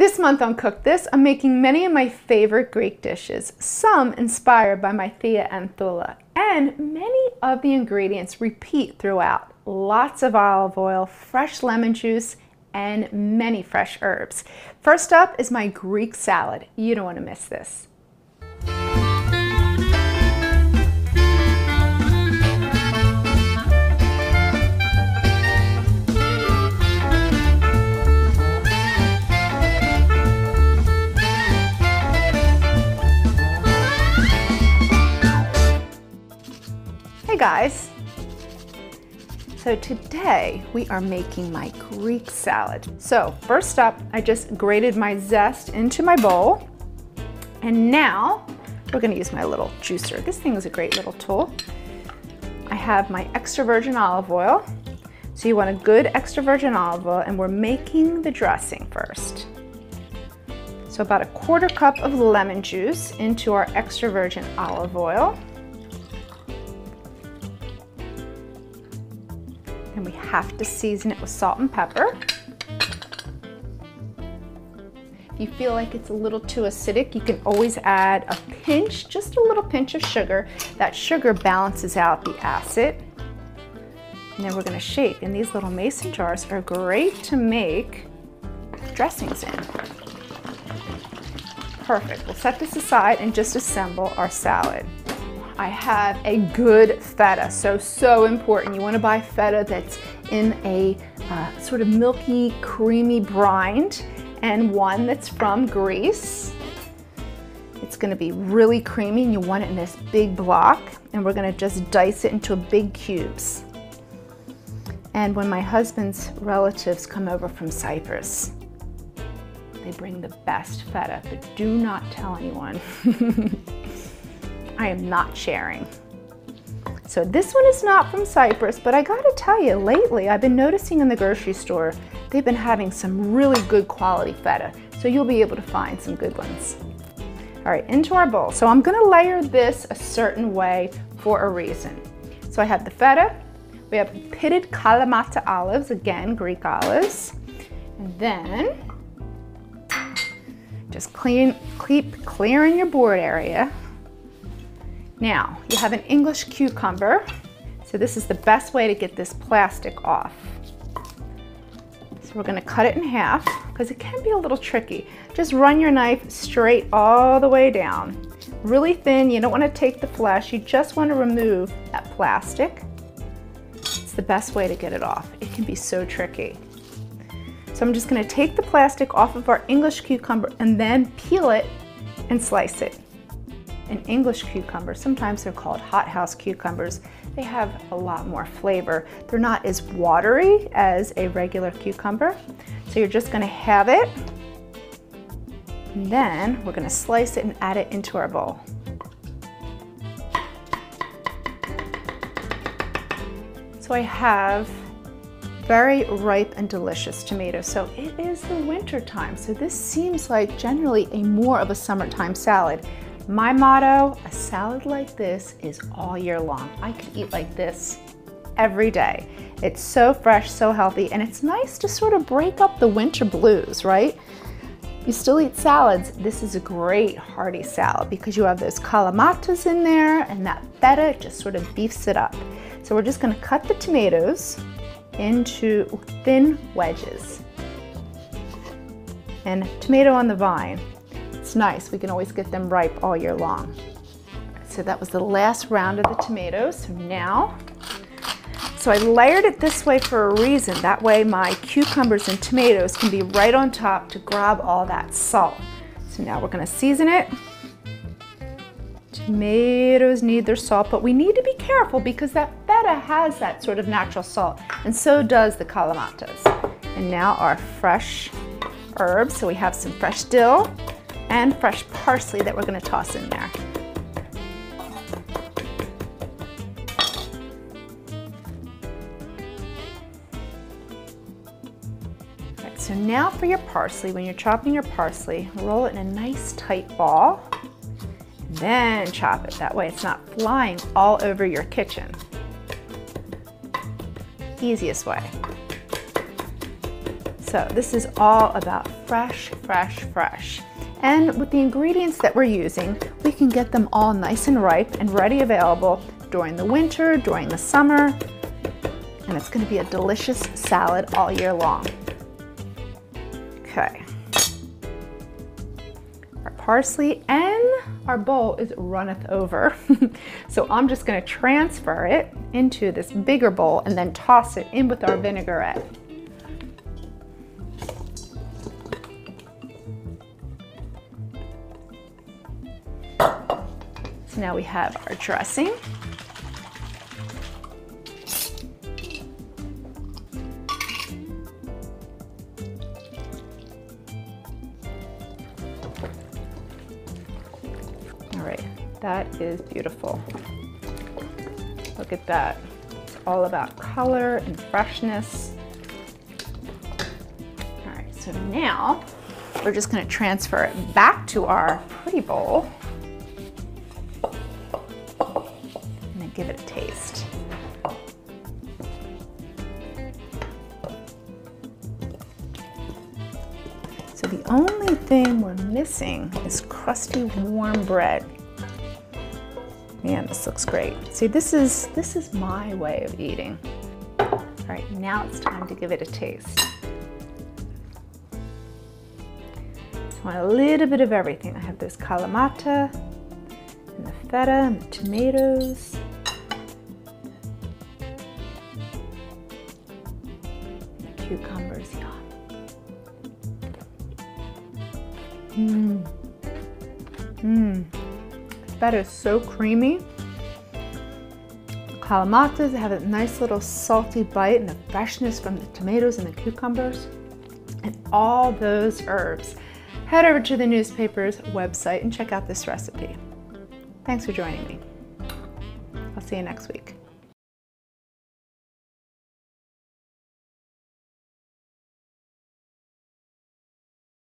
This month on Cook This, I'm making many of my favorite Greek dishes, some inspired by my Thea and Thula, and many of the ingredients repeat throughout. Lots of olive oil, fresh lemon juice, and many fresh herbs. First up is my Greek salad. You don't want to miss this. Hey guys, so today we are making my Greek salad. So first up, I just grated my zest into my bowl, and now we're going to use my little juicer. This thing is a great little tool. I have my extra virgin olive oil. So you want a good extra virgin olive oil, and we're making the dressing first. So about a quarter cup of lemon juice into our extra virgin olive oil. And we have to season it with salt and pepper. If you feel like it's a little too acidic, you can always add a pinch, just a little pinch of sugar. That sugar balances out the acid. And then we're going to shake. And these little mason jars are great to make dressings in. Perfect. We'll set this aside and just assemble our salad. I have a good feta, so important. You want to buy feta that's in a sort of milky, creamy brine, and one that's from Greece. It's going to be really creamy, and you want it in this big block, and we're going to just dice it into big cubes. And when my husband's relatives come over from Cyprus, they bring the best feta, but do not tell anyone. I am not sharing. So this one is not from Cyprus, but I gotta tell you, lately I've been noticing in the grocery store, they've been having some really good quality feta. So you'll be able to find some good ones. All right, into our bowl. So I'm gonna layer this a certain way for a reason. So I have the feta, we have pitted Kalamata olives, again, Greek olives. And then, just keep clearing your board area. Now, you have an English cucumber. So this is the best way to get this plastic off. So we're gonna cut it in half because it can be a little tricky. Just run your knife straight all the way down. Really thin, you don't wanna take the flesh, you just wanna remove that plastic. It's the best way to get it off. It can be so tricky. So I'm just gonna take the plastic off of our English cucumber and then peel it and slice it. An English cucumber, sometimes they're called hothouse cucumbers. They have a lot more flavor. They're not as watery as a regular cucumber. So you're just gonna have it, and then we're gonna slice it and add it into our bowl. So I have very ripe and delicious tomatoes. So it is the winter time. So this seems like generally more of a summertime salad. My motto, a salad like this is all year long. I could eat like this every day. It's so fresh, so healthy, and it's nice to sort of break up the winter blues, right? You still eat salads. This is a great hearty salad because you have those kalamatas in there, and that feta just sort of beefs it up. So we're just gonna cut the tomatoes into thin wedges. And tomato on the vine. It's nice, we can always get them ripe all year long. So that was the last round of the tomatoes. So I layered it this way for a reason. That way my cucumbers and tomatoes can be right on top to grab all that salt. So now we're gonna season it. Tomatoes need their salt, but we need to be careful because that feta has that sort of natural salt, and so does the kalamatas. And now our fresh herbs. So we have some fresh dill and fresh parsley that we're going to toss in there. Right, so now for your parsley, when you're chopping your parsley, roll it in a nice tight ball, and then chop it. That way it's not flying all over your kitchen. Easiest way. So this is all about fresh, fresh, fresh. And with the ingredients that we're using, we can get them all nice and ripe and ready available during the winter, during the summer, and it's going to be a delicious salad all year long. Okay. Our parsley and our bowl is runneth over. So I'm just going to transfer it into this bigger bowl and then toss it in with our vinaigrette. So now we have our dressing. All right, that is beautiful. Look at that. It's all about color and freshness. All right, so now we're just going to transfer it back to our pretty bowl and then give it a taste. So the only thing we're missing is crusty warm bread. Man, this looks great. See, this is my way of eating. All right, now it's time to give it a taste. So I want a little bit of everything. I have this kalamata and the feta and the tomatoes. And the cucumbers, yum. That is so creamy. The kalamatas have a nice little salty bite and the freshness from the tomatoes and the cucumbers and all those herbs. Head over to the newspaper's website and check out this recipe. Thanks for joining me. I'll see you next week.